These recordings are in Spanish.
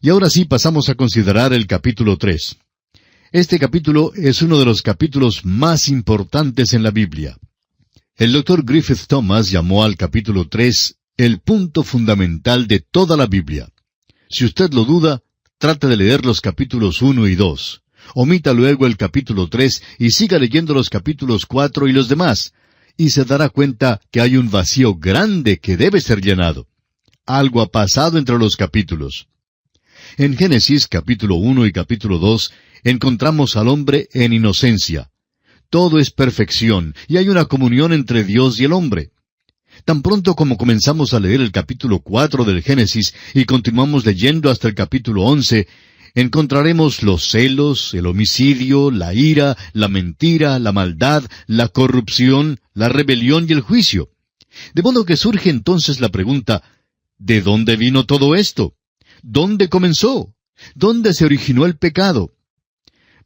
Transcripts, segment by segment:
Y ahora sí pasamos a considerar el capítulo 3. Este capítulo es uno de los capítulos más importantes en la Biblia. El Dr. Griffith Thomas llamó al capítulo 3 el punto fundamental de toda la Biblia. Si usted lo duda, trate de leer los capítulos 1 y 2. Omita luego el capítulo 3 y siga leyendo los capítulos 4 y los demás, y se dará cuenta que hay un vacío grande que debe ser llenado. Algo ha pasado entre los capítulos. En Génesis capítulo 1 y capítulo 2 encontramos al hombre en inocencia. Todo es perfección, y hay una comunión entre Dios y el hombre. Tan pronto como comenzamos a leer el capítulo 4 del Génesis y continuamos leyendo hasta el capítulo 11, encontraremos los celos, el homicidio, la ira, la mentira, la maldad, la corrupción, la rebelión y el juicio. De modo que surge entonces la pregunta, ¿de dónde vino todo esto? ¿Dónde comenzó? ¿Dónde se originó el pecado?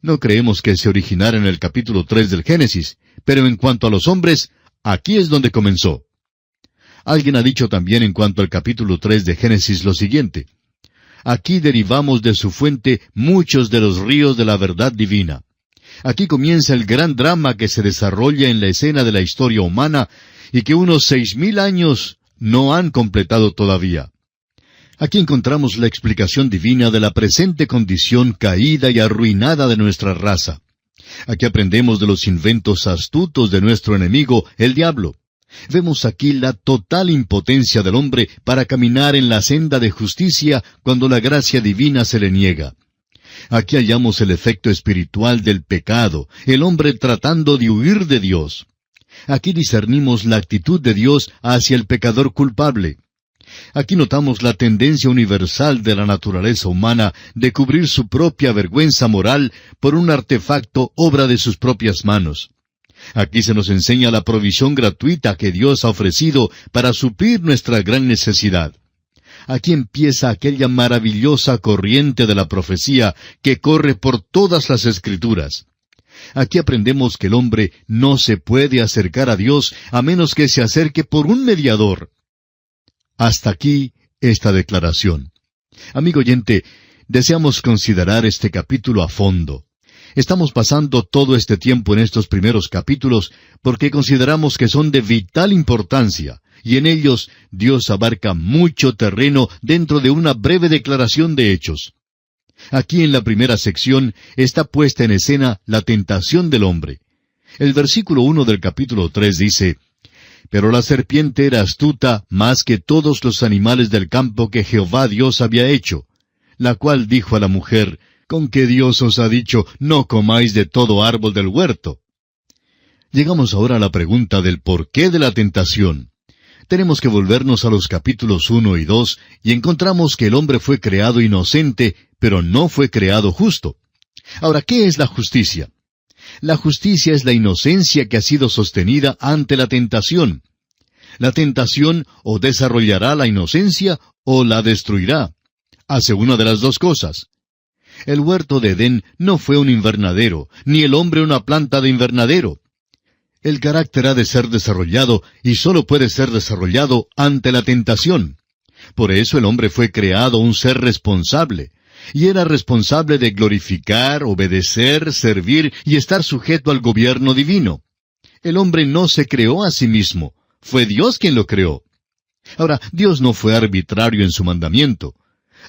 No creemos que se originara en el capítulo 3 del Génesis, pero en cuanto a los hombres, aquí es donde comenzó. Alguien ha dicho también en cuanto al capítulo 3 de Génesis lo siguiente: aquí derivamos de su fuente muchos de los ríos de la verdad divina. Aquí comienza el gran drama que se desarrolla en la escena de la historia humana y que unos 6,000 años no han completado todavía. Aquí encontramos la explicación divina de la presente condición caída y arruinada de nuestra raza. Aquí aprendemos de los inventos astutos de nuestro enemigo, el diablo. Vemos aquí la total impotencia del hombre para caminar en la senda de justicia cuando la gracia divina se le niega. Aquí hallamos el efecto espiritual del pecado, el hombre tratando de huir de Dios. Aquí discernimos la actitud de Dios hacia el pecador culpable. Aquí notamos la tendencia universal de la naturaleza humana de cubrir su propia vergüenza moral por un artefacto obra de sus propias manos. Aquí se nos enseña la provisión gratuita que Dios ha ofrecido para suplir nuestra gran necesidad. Aquí empieza aquella maravillosa corriente de la profecía que corre por todas las Escrituras. Aquí aprendemos que el hombre no se puede acercar a Dios a menos que se acerque por un mediador. Hasta aquí esta declaración. Amigo oyente, deseamos considerar este capítulo a fondo. Estamos pasando todo este tiempo en estos primeros capítulos porque consideramos que son de vital importancia, y en ellos Dios abarca mucho terreno dentro de una breve declaración de hechos. Aquí en la primera sección está puesta en escena la tentación del hombre. El versículo 1 del capítulo 3 dice: pero la serpiente era astuta más que todos los animales del campo que Jehová Dios había hecho, la cual dijo a la mujer: ¿con qué Dios os ha dicho, no comáis de todo árbol del huerto? Llegamos ahora a la pregunta del porqué de la tentación. Tenemos que volvernos a los capítulos 1 y 2 y encontramos que el hombre fue creado inocente, pero no fue creado justo. Ahora, ¿qué es la justicia? La justicia es la inocencia que ha sido sostenida ante la tentación. La tentación o desarrollará la inocencia o la destruirá. Hace una de las dos cosas. El huerto de Edén no fue un invernadero, ni el hombre una planta de invernadero. El carácter ha de ser desarrollado, y sólo puede ser desarrollado ante la tentación. Por eso el hombre fue creado un ser responsable, y era responsable de glorificar, obedecer, servir y estar sujeto al gobierno divino. El hombre no se creó a sí mismo, fue Dios quien lo creó. Ahora, Dios no fue arbitrario en su mandamiento.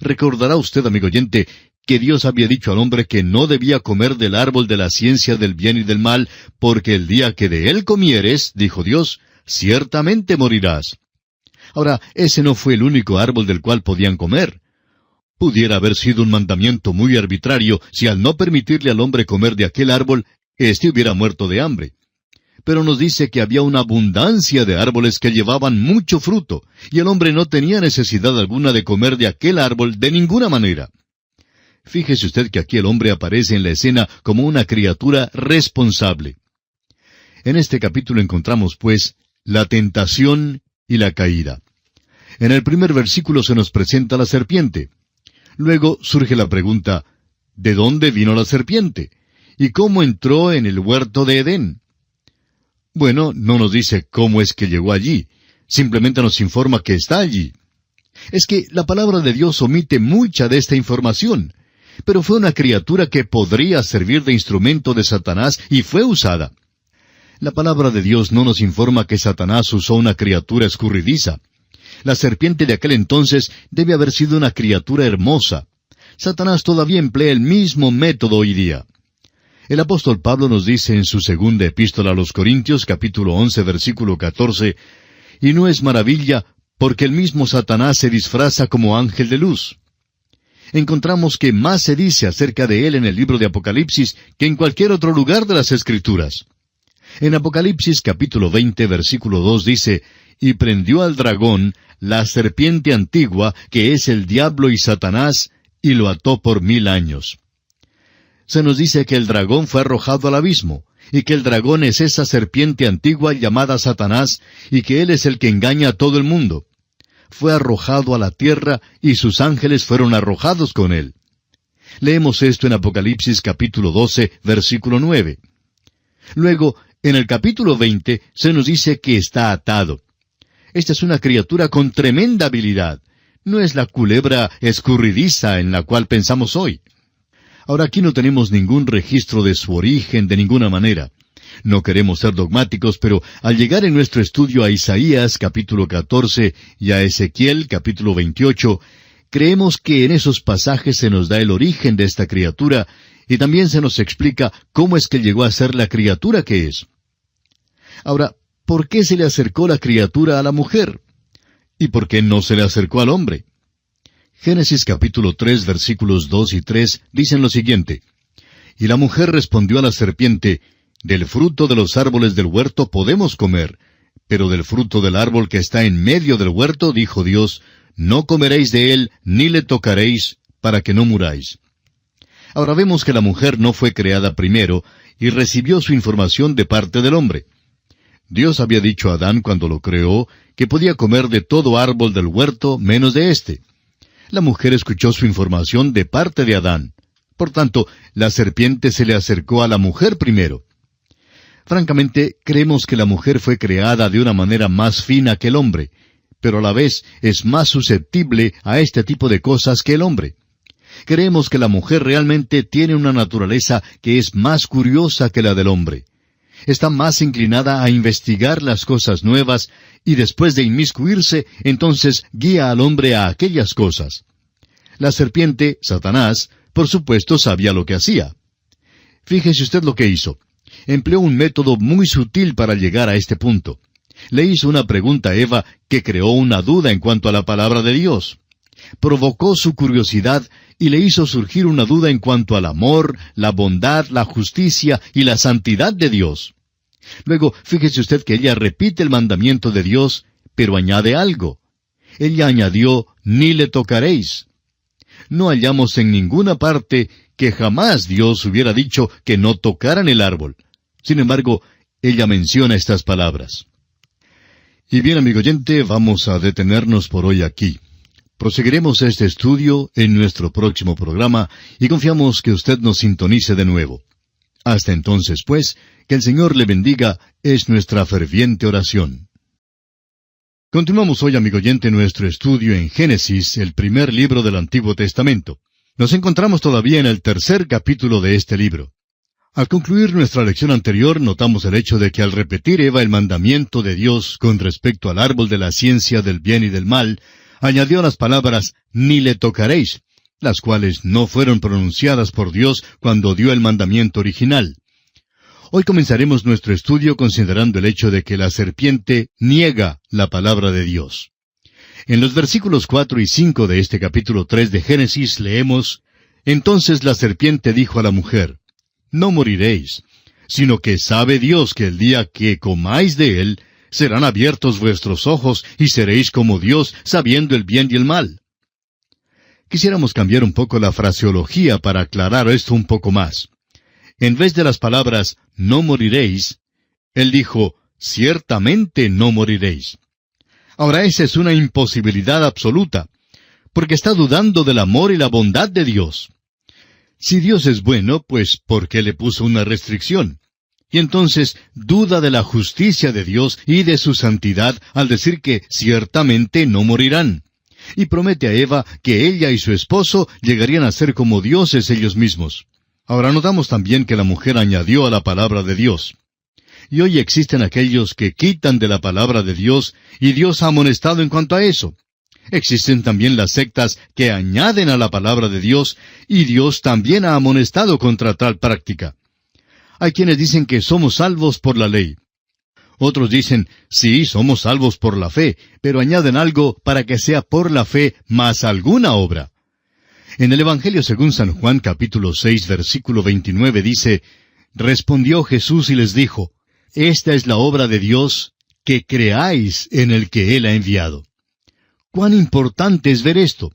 Recordará usted, amigo oyente, que Dios había dicho al hombre que no debía comer del árbol de la ciencia del bien y del mal, porque el día que de él comieres, dijo Dios, ciertamente morirás. Ahora, ese no fue el único árbol del cual podían comer. Pudiera haber sido un mandamiento muy arbitrario si al no permitirle al hombre comer de aquel árbol, éste hubiera muerto de hambre. Pero nos dice que había una abundancia de árboles que llevaban mucho fruto, y el hombre no tenía necesidad alguna de comer de aquel árbol de ninguna manera. Fíjese usted que aquí el hombre aparece en la escena como una criatura responsable. En este capítulo encontramos, pues, la tentación y la caída. En el primer versículo se nos presenta la serpiente. Luego surge la pregunta, ¿de dónde vino la serpiente? ¿Y cómo entró en el huerto de Edén? Bueno, no nos dice cómo es que llegó allí. Simplemente nos informa que está allí. Es que la palabra de Dios omite mucha de esta información, pero fue una criatura que podría servir de instrumento de Satanás y fue usada. La palabra de Dios no nos informa que Satanás usó una criatura escurridiza. La serpiente de aquel entonces debe haber sido una criatura hermosa. Satanás todavía emplea el mismo método hoy día. El apóstol Pablo nos dice en su segunda epístola a los Corintios, capítulo 11, versículo 14, «Y no es maravilla, porque el mismo Satanás se disfraza como ángel de luz». Encontramos que más se dice acerca de él en el libro de Apocalipsis que en cualquier otro lugar de las Escrituras. En Apocalipsis capítulo 20, versículo 2 dice, «Y prendió al dragón, la serpiente antigua, que es el diablo y Satanás, y lo ató por 1000 años». Se nos dice que el dragón fue arrojado al abismo, y que el dragón es esa serpiente antigua llamada Satanás, y que él es el que engaña a todo el mundo. Fue arrojado a la tierra, y sus ángeles fueron arrojados con él. Leemos esto en Apocalipsis capítulo 12, versículo 9. Luego, en el capítulo 20, se nos dice que está atado. Esta es una criatura con tremenda habilidad. No es la culebra escurridiza en la cual pensamos hoy. Ahora aquí no tenemos ningún registro de su origen de ninguna manera. No queremos ser dogmáticos, pero al llegar en nuestro estudio a Isaías capítulo 14 y a Ezequiel capítulo 28, creemos que en esos pasajes se nos da el origen de esta criatura y también se nos explica cómo es que llegó a ser la criatura que es. Ahora, ¿por qué se le acercó la criatura a la mujer? ¿Y por qué no se le acercó al hombre? Génesis capítulo 3, versículos 2 y 3 dicen lo siguiente, «Y la mujer respondió a la serpiente, Del fruto de los árboles del huerto podemos comer, pero del fruto del árbol que está en medio del huerto, dijo Dios, no comeréis de él, ni le tocaréis, para que no muráis». Ahora vemos que la mujer no fue creada primero, y recibió su información de parte del hombre. Dios había dicho a Adán cuando lo creó, que podía comer de todo árbol del huerto, menos de éste. La mujer escuchó su información de parte de Adán. Por tanto, la serpiente se le acercó a la mujer primero. Francamente, creemos que la mujer fue creada de una manera más fina que el hombre, pero a la vez es más susceptible a este tipo de cosas que el hombre. Creemos que la mujer realmente tiene una naturaleza que es más curiosa que la del hombre. Está más inclinada a investigar las cosas nuevas y después de inmiscuirse, entonces guía al hombre a aquellas cosas. La serpiente, Satanás, por supuesto sabía lo que hacía. Fíjese usted lo que hizo. Empleó un método muy sutil para llegar a este punto. Le hizo una pregunta a Eva que creó una duda en cuanto a la palabra de Dios. Provocó su curiosidad y le hizo surgir una duda en cuanto al amor, la bondad, la justicia y la santidad de Dios. Luego, fíjese usted que ella repite el mandamiento de Dios, pero añade algo. Ella añadió, ni le tocaréis. No hallamos en ninguna parte que jamás Dios hubiera dicho que no tocaran el árbol. Sin embargo, ella menciona estas palabras. Y bien, amigo oyente, vamos a detenernos por hoy aquí. Proseguiremos este estudio en nuestro próximo programa y confiamos que usted nos sintonice de nuevo. Hasta entonces, pues, que el Señor le bendiga es nuestra ferviente oración. Continuamos hoy, amigo oyente, nuestro estudio en Génesis, el primer libro del Antiguo Testamento. Nos encontramos todavía en el 3er capítulo de este libro. Al concluir nuestra lección anterior, notamos el hecho de que al repetir Eva el mandamiento de Dios con respecto al árbol de la ciencia del bien y del mal, añadió las palabras, ni le tocaréis, las cuales no fueron pronunciadas por Dios cuando dio el mandamiento original. Hoy comenzaremos nuestro estudio considerando el hecho de que la serpiente niega la palabra de Dios. En los versículos 4 y 5 de este capítulo 3 de Génesis leemos, Entonces la serpiente dijo a la mujer, No moriréis, sino que sabe Dios que el día que comáis de él, serán abiertos vuestros ojos y seréis como Dios, sabiendo el bien y el mal. Quisiéramos cambiar un poco la fraseología para aclarar esto un poco más. En vez de las palabras, no moriréis, él dijo, ciertamente no moriréis. Ahora esa es una imposibilidad absoluta, porque está dudando del amor y la bondad de Dios. Si Dios es bueno, pues ¿por qué le puso una restricción? Y entonces duda de la justicia de Dios y de su santidad al decir que ciertamente no morirán. y promete a Eva que ella y su esposo llegarían a ser como dioses ellos mismos. Ahora notamos también que la mujer añadió a la palabra de Dios. Y hoy existen aquellos que quitan de la palabra de Dios, y Dios ha amonestado en cuanto a eso. Existen también las sectas que añaden a la palabra de Dios, y Dios también ha amonestado contra tal práctica. Hay quienes dicen que somos salvos por la ley. Otros dicen, sí, somos salvos por la fe, pero añaden algo para que sea por la fe más alguna obra. En el Evangelio según San Juan capítulo 6 versículo 29 dice, respondió Jesús y les dijo, esta es la obra de Dios, que creáis en el que Él ha enviado. ¿Cuán importante es ver esto?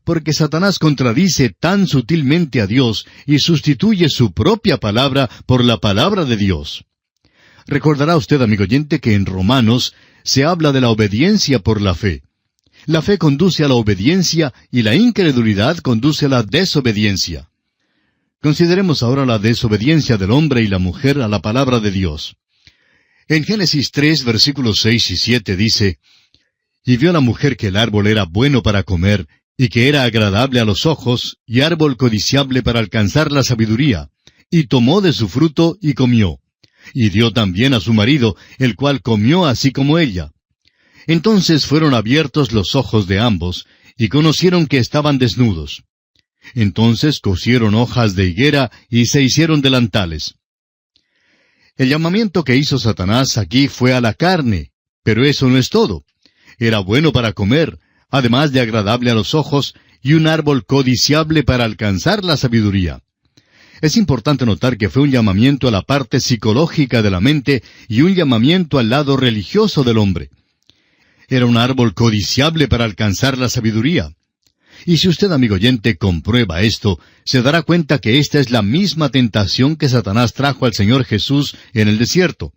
Porque Satanás contradice tan sutilmente a Dios y sustituye su propia palabra por la palabra de Dios. Recordará usted, amigo oyente, que en Romanos se habla de la obediencia por la fe. La fe conduce a la obediencia y la incredulidad conduce a la desobediencia. Consideremos ahora la desobediencia del hombre y la mujer a la palabra de Dios. En Génesis 3, versículos 6 y 7 dice, y vio la mujer que el árbol era bueno para comer, y que era agradable a los ojos, y árbol codiciable para alcanzar la sabiduría, y tomó de su fruto y comió. Y dio también a su marido, el cual comió así como ella. Entonces fueron abiertos los ojos de ambos, y conocieron que estaban desnudos. Entonces cosieron hojas de higuera, y se hicieron delantales. El llamamiento que hizo Satanás aquí fue a la carne, pero eso no es todo. Era bueno para comer, además de agradable a los ojos, y un árbol codiciable para alcanzar la sabiduría. Es importante notar que fue un llamamiento a la parte psicológica de la mente y un llamamiento al lado religioso del hombre. Era un árbol codiciable para alcanzar la sabiduría. Y si usted, amigo oyente, comprueba esto, se dará cuenta que esta es la misma tentación que Satanás trajo al Señor Jesús en el desierto.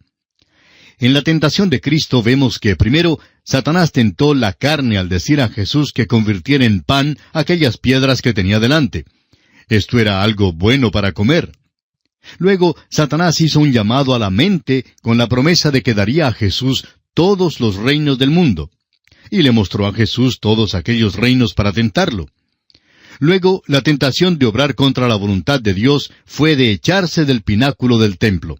En la tentación de Cristo vemos que primero Satanás tentó la carne al decir a Jesús que convirtiera en pan aquellas piedras que tenía delante. Esto era algo bueno para comer. Luego, Satanás hizo un llamado a la mente con la promesa de que daría a Jesús todos los reinos del mundo. Y le mostró a Jesús todos aquellos reinos para tentarlo. Luego, la tentación de obrar contra la voluntad de Dios fue de echarse del pináculo del templo.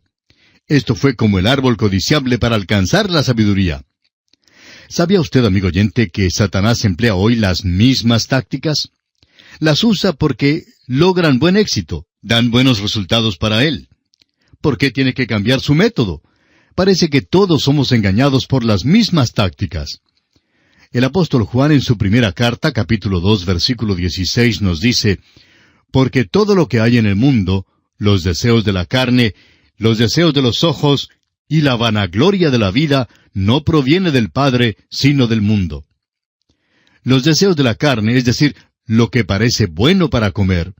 Esto fue como el árbol codiciable para alcanzar la sabiduría. ¿Sabía usted, amigo oyente, que Satanás emplea hoy las mismas tácticas? Las usa porque logran buen éxito, dan buenos resultados para él. ¿Por qué tiene que cambiar su método? Parece que todos somos engañados por las mismas tácticas. El apóstol Juan en su primera carta, capítulo 2, versículo 16, nos dice, porque todo lo que hay en el mundo, los deseos de la carne, los deseos de los ojos y la vanagloria de la vida, no proviene del Padre, sino del mundo. Los deseos de la carne, es decir, lo que parece bueno para comer.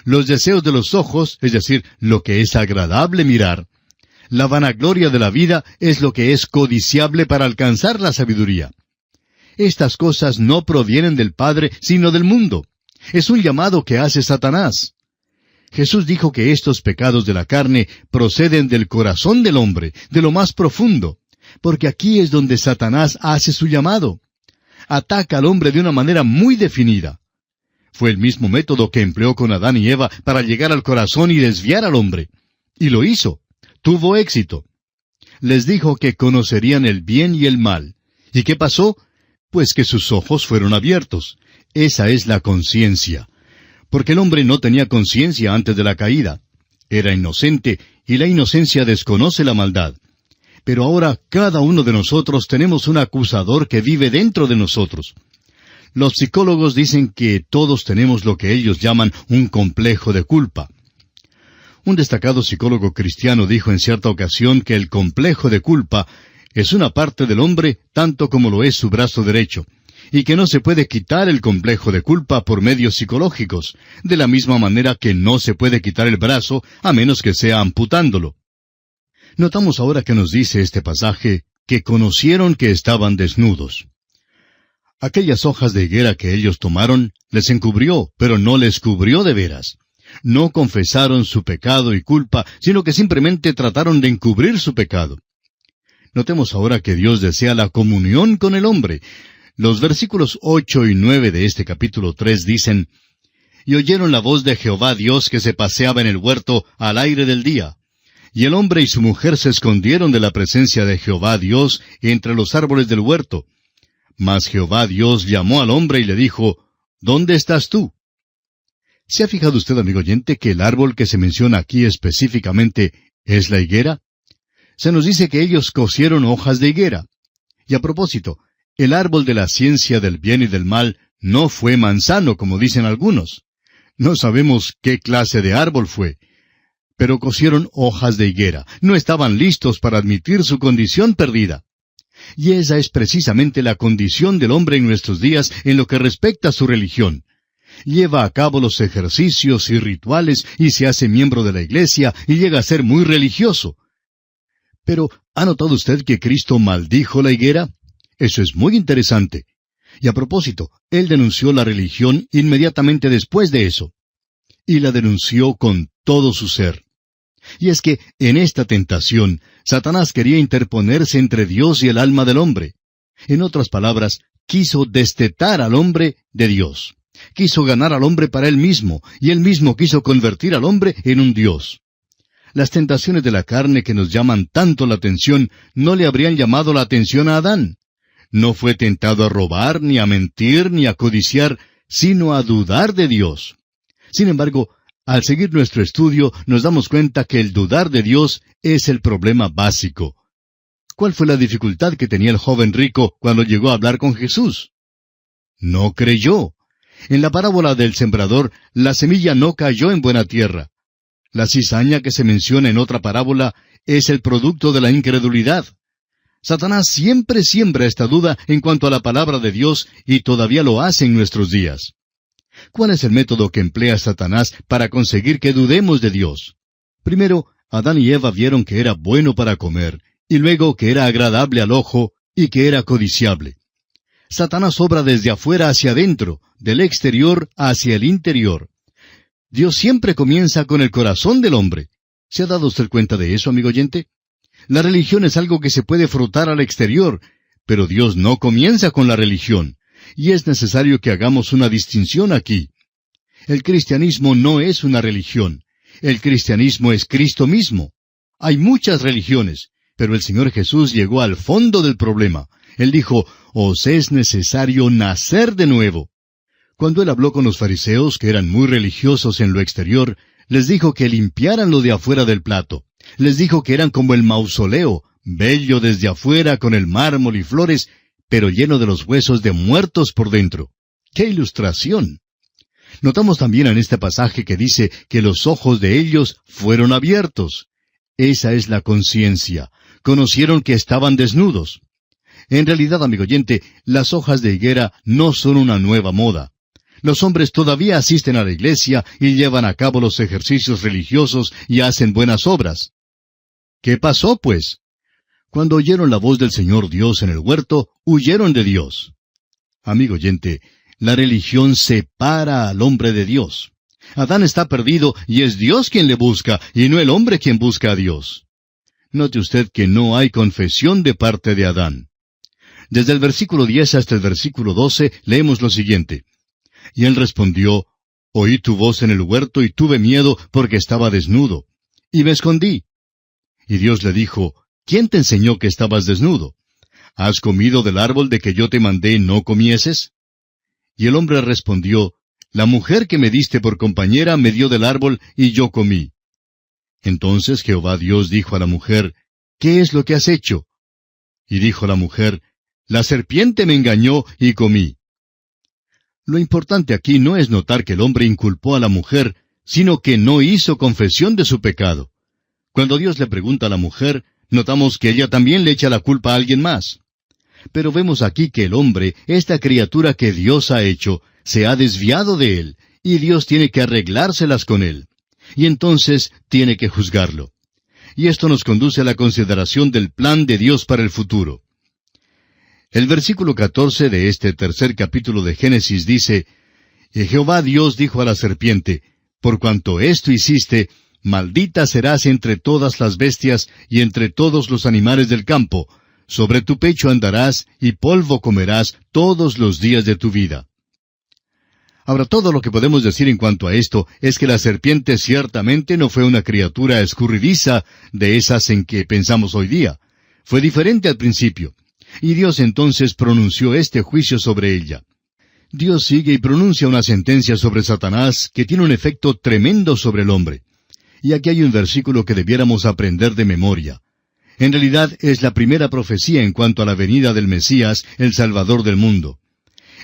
Los deseos de los ojos, es decir, lo que es agradable mirar. La vanagloria de la vida es lo que es codiciable para alcanzar la sabiduría. Estas cosas no provienen del Padre, sino del mundo. Es un llamado que hace Satanás. Jesús dijo que estos pecados de la carne proceden del corazón del hombre, de lo más profundo, porque aquí es donde Satanás hace su llamado. Ataca al hombre de una manera muy definida. Fue el mismo método que empleó con Adán y Eva para llegar al corazón y desviar al hombre. Y lo hizo. Tuvo éxito. Les dijo que conocerían el bien y el mal. ¿Y qué pasó? Pues que sus ojos fueron abiertos. Esa es la conciencia. Porque el hombre no tenía conciencia antes de la caída. Era inocente, y la inocencia desconoce la maldad. Pero ahora cada uno de nosotros tenemos un acusador que vive dentro de nosotros. Los psicólogos dicen que todos tenemos lo que ellos llaman un complejo de culpa. Un destacado psicólogo cristiano dijo en cierta ocasión que el complejo de culpa es una parte del hombre tanto como lo es su brazo derecho, y que no se puede quitar el complejo de culpa por medios psicológicos, de la misma manera que no se puede quitar el brazo a menos que sea amputándolo. Notamos ahora que nos dice este pasaje que conocieron que estaban desnudos. Aquellas hojas de higuera que ellos tomaron les encubrió, pero no les cubrió de veras. No confesaron su pecado y culpa, sino que simplemente trataron de encubrir su pecado. Notemos ahora que Dios desea la comunión con el hombre. Los versículos 8 y 9 de este capítulo 3 dicen, «Y oyeron la voz de Jehová Dios que se paseaba en el huerto al aire del día. Y el hombre y su mujer se escondieron de la presencia de Jehová Dios entre los árboles del huerto. Mas Jehová Dios llamó al hombre y le dijo, ¿Dónde estás tú?» ¿Se ha fijado usted, amigo oyente, que el árbol que se menciona aquí específicamente es la higuera? Se nos dice que ellos cosieron hojas de higuera. Y a propósito, el árbol de la ciencia del bien y del mal no fue manzano, como dicen algunos. No sabemos qué clase de árbol fue, pero cosieron hojas de higuera. No estaban listos para admitir su condición perdida. Y esa es precisamente la condición del hombre en nuestros días en lo que respecta a su religión. Lleva a cabo los ejercicios y rituales y se hace miembro de la iglesia y llega a ser muy religioso. Pero, ¿ha notado usted que Cristo maldijo la higuera? Eso es muy interesante. Y a propósito, Él denunció la religión inmediatamente después de eso. Y la denunció con todo su ser. Y es que, en esta tentación, Satanás quería interponerse entre Dios y el alma del hombre. En otras palabras, quiso destetar al hombre de Dios. Quiso ganar al hombre para él mismo, y él mismo quiso convertir al hombre en un Dios. Las tentaciones de la carne que nos llaman tanto la atención no le habrían llamado la atención a Adán. No fue tentado a robar, ni a mentir, ni a codiciar, sino a dudar de Dios. Sin embargo, al seguir nuestro estudio, nos damos cuenta que el dudar de Dios es el problema básico. ¿Cuál fue la dificultad que tenía el joven rico cuando llegó a hablar con Jesús? No creyó. En la parábola del sembrador, la semilla no cayó en buena tierra. La cizaña que se menciona en otra parábola es el producto de la incredulidad. Satanás siempre siembra esta duda en cuanto a la palabra de Dios y todavía lo hace en nuestros días. ¿Cuál es el método que emplea Satanás para conseguir que dudemos de Dios? Primero, Adán y Eva vieron que era bueno para comer, y luego que era agradable al ojo y que era codiciable. Satanás obra desde afuera hacia adentro, del exterior hacia el interior. Dios siempre comienza con el corazón del hombre. ¿Se ha dado usted cuenta de eso, amigo oyente? La religión es algo que se puede frotar al exterior, pero Dios no comienza con la religión, y es necesario que hagamos una distinción aquí. El cristianismo no es una religión. El cristianismo es Cristo mismo. Hay muchas religiones, pero el Señor Jesús llegó al fondo del problema. Él dijo, «Os es necesario nacer de nuevo». Cuando Él habló con los fariseos, que eran muy religiosos en lo exterior, les dijo que limpiaran lo de afuera del plato. Les dijo que eran como el mausoleo, bello desde afuera con el mármol y flores, pero lleno de los huesos de muertos por dentro. ¡Qué ilustración! Notamos también en este pasaje que dice que los ojos de ellos fueron abiertos. Esa es la conciencia. Conocieron que estaban desnudos. En realidad, amigo oyente, las hojas de higuera no son una nueva moda. Los hombres todavía asisten a la iglesia y llevan a cabo los ejercicios religiosos y hacen buenas obras. ¿Qué pasó, pues? Cuando oyeron la voz del Señor Dios en el huerto, huyeron de Dios. Amigo oyente, la religión separa al hombre de Dios. Adán está perdido y es Dios quien le busca, y no el hombre quien busca a Dios. Note usted que no hay confesión de parte de Adán. Desde el versículo 10 hasta el versículo 12 leemos lo siguiente. Y él respondió, «Oí tu voz en el huerto y tuve miedo porque estaba desnudo, y me escondí». Y Dios le dijo, «¿Quién te enseñó que estabas desnudo? ¿Has comido del árbol de que yo te mandé no comieses?» Y el hombre respondió, «La mujer que me diste por compañera me dio del árbol y yo comí». Entonces Jehová Dios dijo a la mujer, «¿Qué es lo que has hecho?» Y dijo la mujer, «La serpiente me engañó y comí». Lo importante aquí no es notar que el hombre inculpó a la mujer, sino que no hizo confesión de su pecado. Cuando Dios le pregunta a la mujer, notamos que ella también le echa la culpa a alguien más. Pero vemos aquí que el hombre, esta criatura que Dios ha hecho, se ha desviado de él, y Dios tiene que arreglárselas con él. Y entonces tiene que juzgarlo. Y esto nos conduce a la consideración del plan de Dios para el futuro. El versículo 14 de este tercer capítulo de Génesis dice, «Y Jehová Dios dijo a la serpiente, por cuanto esto hiciste, maldita serás entre todas las bestias y entre todos los animales del campo, sobre tu pecho andarás y polvo comerás todos los días de tu vida. Ahora, todo lo que podemos decir en cuanto a esto es que la serpiente ciertamente no fue una criatura escurridiza de esas en que pensamos hoy día. Fue diferente al principio. Y Dios entonces pronunció este juicio sobre ella. Dios sigue y pronuncia una sentencia sobre Satanás que tiene un efecto tremendo sobre el hombre. Y aquí hay un versículo que debiéramos aprender de memoria. En realidad es la primera profecía en cuanto a la venida del Mesías, el Salvador del mundo.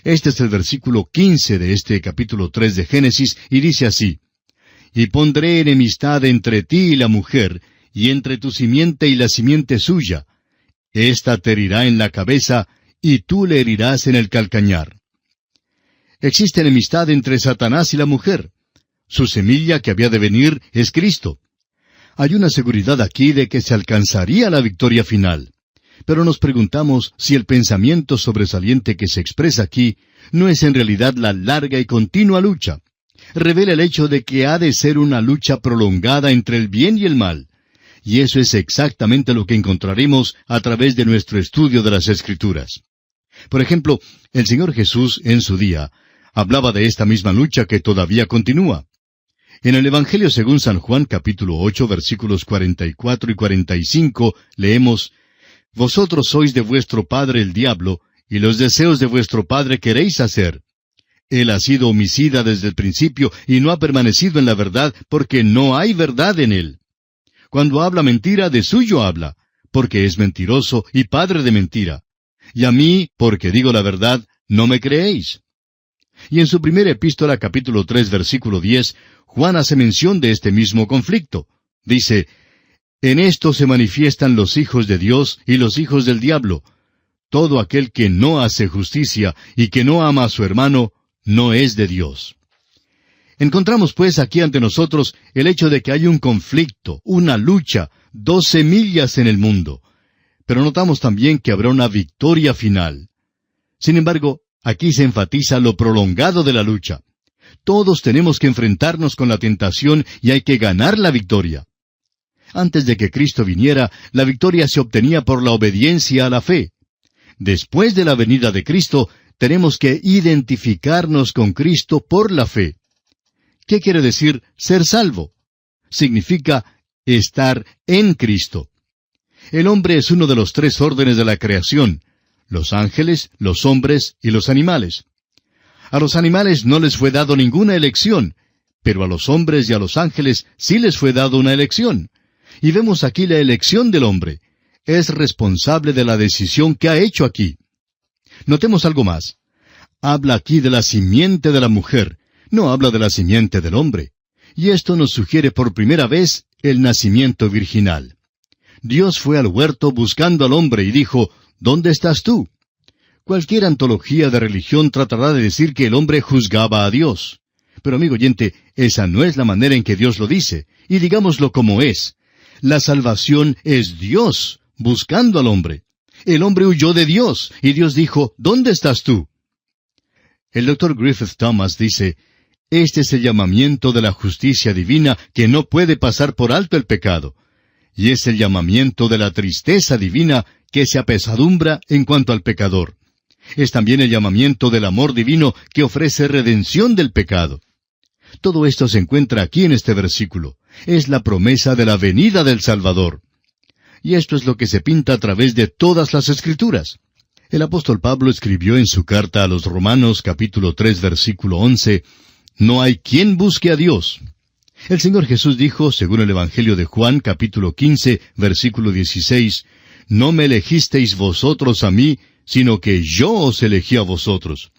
Este es el versículo 15 de este capítulo 3 de Génesis, y dice así: Y pondré enemistad entre ti y la mujer, y entre tu simiente y la simiente suya. Esta te herirá en la cabeza, y tú le herirás en el calcañar. Existe enemistad entre Satanás y la mujer. Su semilla que había de venir es Cristo. Hay una seguridad aquí de que se alcanzaría la victoria final. Pero nos preguntamos si el pensamiento sobresaliente que se expresa aquí no es en realidad la larga y continua lucha. Revela el hecho de que ha de ser una lucha prolongada entre el bien y el mal. Y eso es exactamente lo que encontraremos a través de nuestro estudio de las Escrituras. Por ejemplo, el Señor Jesús, en su día, hablaba de esta misma lucha que todavía continúa. En el Evangelio según San Juan, capítulo 8, versículos 44 y 45, leemos: Vosotros sois de vuestro padre el diablo, y los deseos de vuestro padre queréis hacer. Él ha sido homicida desde el principio, y no ha permanecido en la verdad, porque no hay verdad en él. Cuando habla mentira, de suyo habla, porque es mentiroso y padre de mentira. Y a mí, porque digo la verdad, no me creéis. Y en su primera epístola, capítulo 3, versículo 10, Juan hace mención de este mismo conflicto. Dice: En esto se manifiestan los hijos de Dios y los hijos del diablo. Todo aquel que no hace justicia y que no ama a su hermano, no es de Dios. Encontramos pues aquí ante nosotros el hecho de que hay un conflicto, una lucha, 2 semillas en el mundo. Pero notamos también que habrá una victoria final. Sin embargo, aquí se enfatiza lo prolongado de la lucha. Todos tenemos que enfrentarnos con la tentación y hay que ganar la victoria. Antes de que Cristo viniera, la victoria se obtenía por la obediencia a la fe. Después de la venida de Cristo, tenemos que identificarnos con Cristo por la fe. ¿Qué quiere decir ser salvo? Significa estar en Cristo. El hombre es uno de los 3 órdenes de la creación: los ángeles, los hombres y los animales. A los animales no les fue dado ninguna elección, pero a los hombres y a los ángeles sí les fue dado una elección. Y vemos aquí la elección del hombre. Es responsable de la decisión que ha hecho aquí. Notemos algo más. Habla aquí de la simiente de la mujer, no habla de la simiente del hombre. Y esto nos sugiere por primera vez el nacimiento virginal. Dios fue al huerto buscando al hombre y dijo: ¿Dónde estás tú? Cualquier antología de religión tratará de decir que el hombre juzgaba a Dios. Pero amigo oyente, esa no es la manera en que Dios lo dice, y digámoslo como es. La salvación es Dios buscando al hombre. El hombre huyó de Dios, y Dios dijo: ¿Dónde estás tú? El Dr. Griffith Thomas dice: Este es el llamamiento de la justicia divina que no puede pasar por alto el pecado. Y es el llamamiento de la tristeza divina que se apesadumbra en cuanto al pecador. Es también el llamamiento del amor divino que ofrece redención del pecado. Todo esto se encuentra aquí en este versículo. Es la promesa de la venida del Salvador. Y esto es lo que se pinta a través de todas las Escrituras. El apóstol Pablo escribió en su carta a los Romanos, capítulo 3, versículo 11, «No hay quien busque a Dios». El Señor Jesús dijo, según el Evangelio de Juan, capítulo 15, versículo 16, «No me elegisteis vosotros a mí, sino que yo os elegí a vosotros».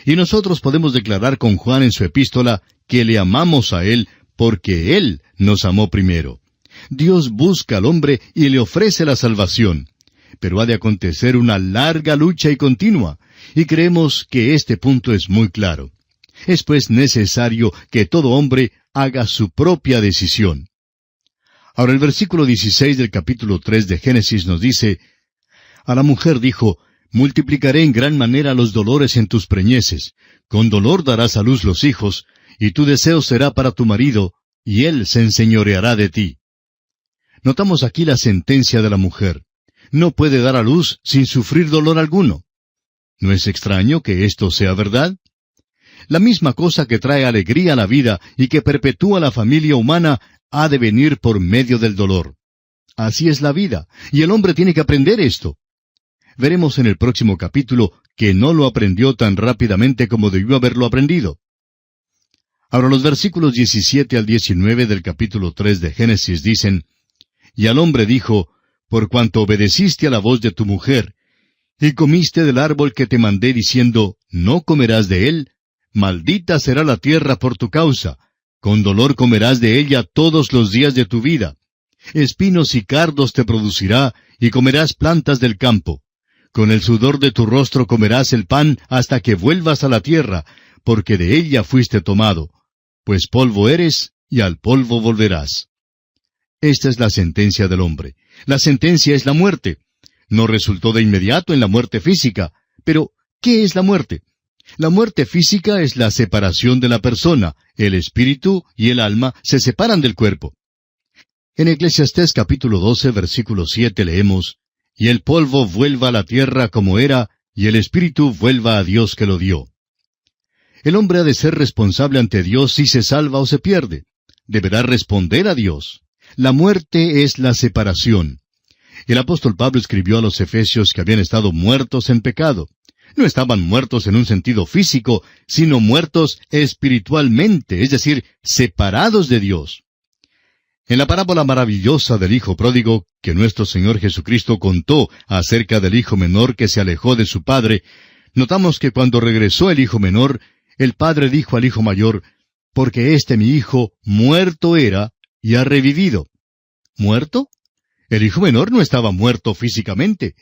Y nosotros podemos declarar con Juan en su epístola que le amamos a Él porque Él nos amó primero. Dios busca al hombre y le ofrece la salvación. Pero ha de acontecer una larga lucha y continua, y creemos que este punto es muy claro. Es pues necesario que todo hombre haga su propia decisión. Ahora el versículo 16 del capítulo 3 de Génesis nos dice: A la mujer dijo: multiplicaré en gran manera los dolores en tus preñeces, con dolor darás a luz los hijos, y tu deseo será para tu marido, y él se enseñoreará de ti. Notamos aquí la sentencia de la mujer. no puede dar a luz sin sufrir dolor alguno. ¿No es extraño que esto sea verdad? La misma cosa que trae alegría a la vida y que perpetúa la familia humana ha de venir por medio del dolor. Así es la vida, y el hombre tiene que aprender esto. Veremos en el próximo capítulo que no lo aprendió tan rápidamente como debió haberlo aprendido. Ahora los versículos 17 al 19 del capítulo 3 de Génesis dicen, «Y al hombre dijo, por cuanto obedeciste a la voz de tu mujer, y comiste del árbol que te mandé diciendo, no comerás de él, maldita será la tierra por tu causa, con dolor comerás de ella todos los días de tu vida. Espinos y cardos te producirá, y comerás plantas del campo. Con el sudor de tu rostro comerás el pan hasta que vuelvas a la tierra, porque de ella fuiste tomado. Pues polvo eres, y al polvo volverás». Esta es la sentencia del hombre. La sentencia es la muerte. No resultó de inmediato en la muerte física. Pero, ¿qué es la muerte? La muerte física es la separación de la persona. El espíritu y el alma se separan del cuerpo. En Eclesiastés capítulo 12, versículo 7 leemos, «Y el polvo vuelva a la tierra como era, y el espíritu vuelva a Dios que lo dio». El hombre ha de ser responsable ante Dios si se salva o se pierde. Deberá responder a Dios. La muerte es la separación. El apóstol Pablo escribió a los Efesios que habían estado muertos en pecado. No estaban muertos en un sentido físico, sino muertos espiritualmente, es decir, separados de Dios. En la parábola maravillosa del Hijo Pródigo, que nuestro Señor Jesucristo contó acerca del hijo menor que se alejó de su padre, notamos que cuando regresó el hijo menor, el padre dijo al hijo mayor, «Porque mi hijo muerto era y ha revivido». ¿Muerto? El hijo menor no estaba muerto físicamente,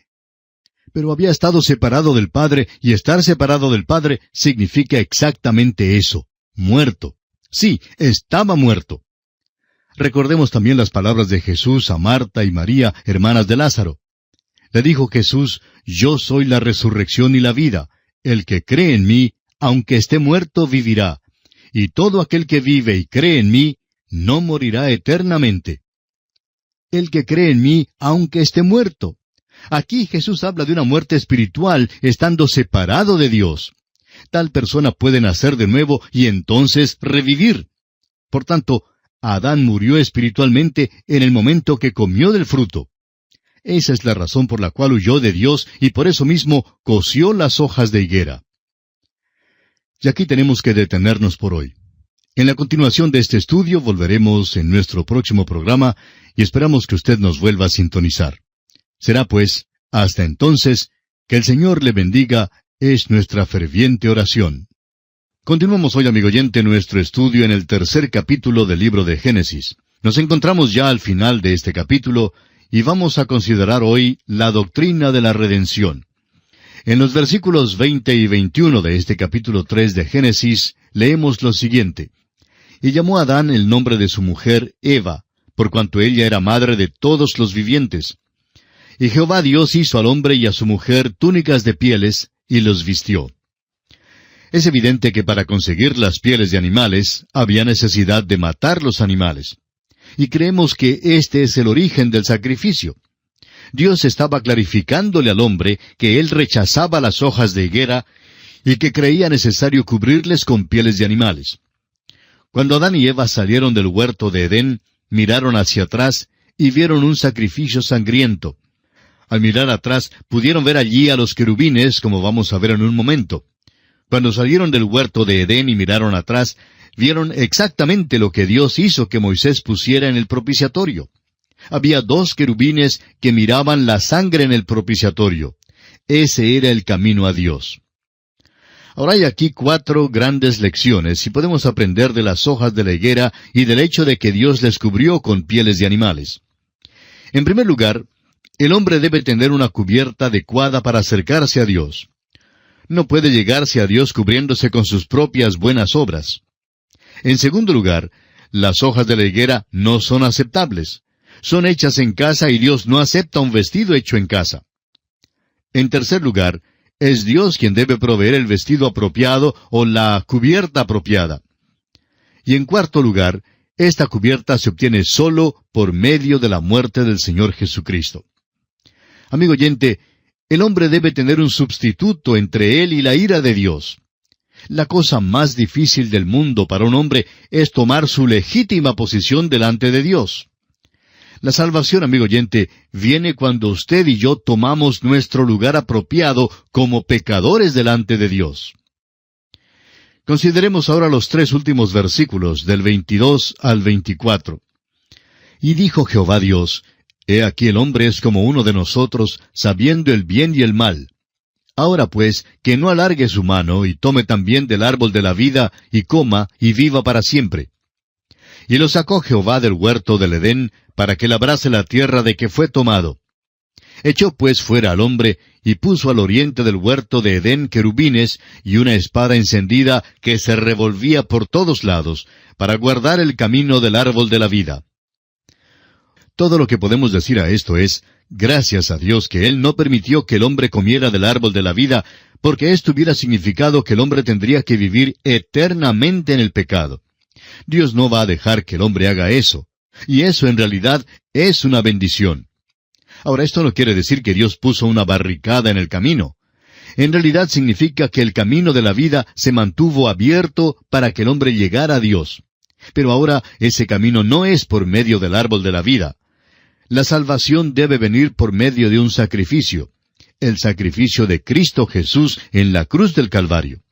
pero había estado separado del Padre, y estar separado del Padre significa exactamente eso, muerto. Sí, estaba muerto. Recordemos también las palabras de Jesús a Marta y María, hermanas de Lázaro. Le dijo Jesús, «Yo soy la resurrección y la vida. El que cree en mí, aunque esté muerto, vivirá. Y todo aquel que vive y cree en mí, no morirá eternamente». El que cree en mí, aunque esté muerto. Aquí Jesús habla de una muerte espiritual, estando separado de Dios. Tal persona puede nacer de nuevo y entonces revivir. Por tanto, Adán murió espiritualmente en el momento que comió del fruto. Esa es la razón por la cual huyó de Dios y por eso mismo cosió las hojas de higuera. Y aquí tenemos que detenernos por hoy. En la continuación de este estudio volveremos en nuestro próximo programa y esperamos que usted nos vuelva a sintonizar. Será pues, hasta entonces, que el Señor le bendiga, es nuestra ferviente oración. Continuamos hoy, amigo oyente, nuestro estudio en el 3er capítulo del libro de Génesis. Nos encontramos ya al final de este capítulo y vamos a considerar hoy la doctrina de la redención. En los versículos 20 y 21 de este capítulo 3 de Génesis leemos lo siguiente. «Y llamó a Adán el nombre de su mujer Eva, por cuanto ella era madre de todos los vivientes. Y Jehová Dios hizo al hombre y a su mujer túnicas de pieles, y los vistió». Es evidente que para conseguir las pieles de animales, había necesidad de matar los animales. Y creemos que este es el origen del sacrificio. Dios estaba clarificándole al hombre que él rechazaba las hojas de higuera y que creía necesario cubrirles con pieles de animales. Cuando Adán y Eva salieron del huerto de Edén, miraron hacia atrás y vieron un sacrificio sangriento. Al mirar atrás, pudieron ver allí a los querubines, como vamos a ver en un momento. Cuando salieron del huerto de Edén y miraron atrás, vieron exactamente lo que Dios hizo que Moisés pusiera en el propiciatorio. Había 2 querubines que miraban la sangre en el propiciatorio. Ese era el camino a Dios. Ahora hay aquí 4 grandes lecciones y podemos aprender de las hojas de la higuera y del hecho de que Dios les cubrió con pieles de animales. En primer lugar, el hombre debe tener una cubierta adecuada para acercarse a Dios. No puede llegarse a Dios cubriéndose con sus propias buenas obras. En segundo lugar, las hojas de la higuera no son aceptables. Son hechas en casa y Dios no acepta un vestido hecho en casa. En tercer lugar, es Dios quien debe proveer el vestido apropiado o la cubierta apropiada. Y en cuarto lugar, esta cubierta se obtiene solo por medio de la muerte del Señor Jesucristo. Amigo oyente, el hombre debe tener un sustituto entre él y la ira de Dios. La cosa más difícil del mundo para un hombre es tomar su legítima posición delante de Dios. La salvación, amigo oyente, viene cuando usted y yo tomamos nuestro lugar apropiado como pecadores delante de Dios. Consideremos ahora los 3 últimos versículos, del 22 al 24. Y dijo Jehová Dios, He aquí el hombre es como uno de nosotros, sabiendo el bien y el mal. Ahora pues, que no alargue su mano, y tome también del árbol de la vida, y coma, y viva para siempre. Y lo sacó Jehová del huerto del Edén, para que labrase la tierra de que fue tomado. Echó pues fuera al hombre, y puso al oriente del huerto de Edén querubines, y una espada encendida que se revolvía por todos lados, para guardar el camino del árbol de la vida. Todo lo que podemos decir a esto es, gracias a Dios que Él no permitió que el hombre comiera del árbol de la vida, porque esto hubiera significado que el hombre tendría que vivir eternamente en el pecado. Dios no va a dejar que el hombre haga eso, y eso en realidad es una bendición. Ahora, esto no quiere decir que Dios puso una barricada en el camino. En realidad significa que el camino de la vida se mantuvo abierto para que el hombre llegara a Dios. Pero ahora ese camino no es por medio del árbol de la vida. La salvación debe venir por medio de un sacrificio, el sacrificio de Cristo Jesús en la cruz del Calvario.